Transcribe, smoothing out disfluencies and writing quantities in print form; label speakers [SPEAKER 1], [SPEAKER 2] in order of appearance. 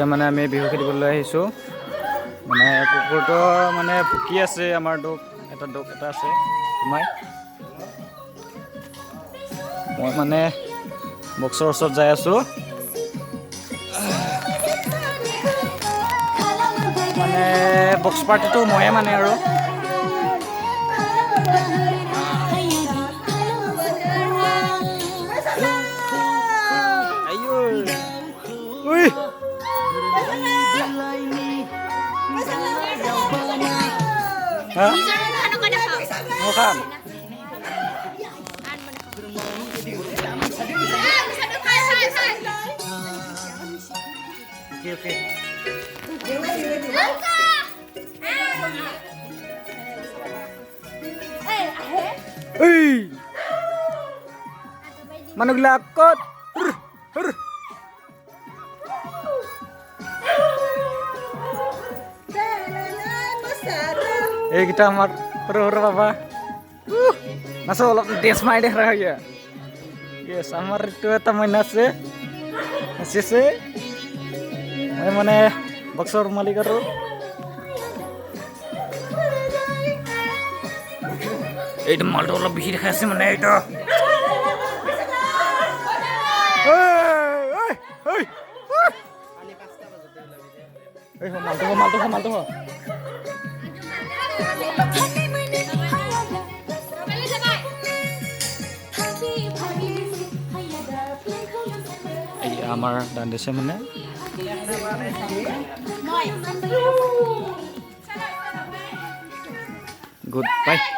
[SPEAKER 1] মানে আমি বিহু খেলিবলৈ আহিছোঁ মানে কুকুৰটো মানে ভুকি আছে আমাৰ ডগ এটা আছে সোমাই মই মানে বক্সৰ ওচৰত যাই আছোঁ মানে বক্স পাৰ্টিটো ময়ে মানে আৰু Bukan. Oke. Mana gelakot? Kita mar huru apa? Masuk lo dance main deh raya. Yes, amar itu teman nasi, nasi se. Mana boxer malik karo. Itu mal tuh lebih hit kasih mana itu. Mal tuh. Amar dan desa mana? Goodbye.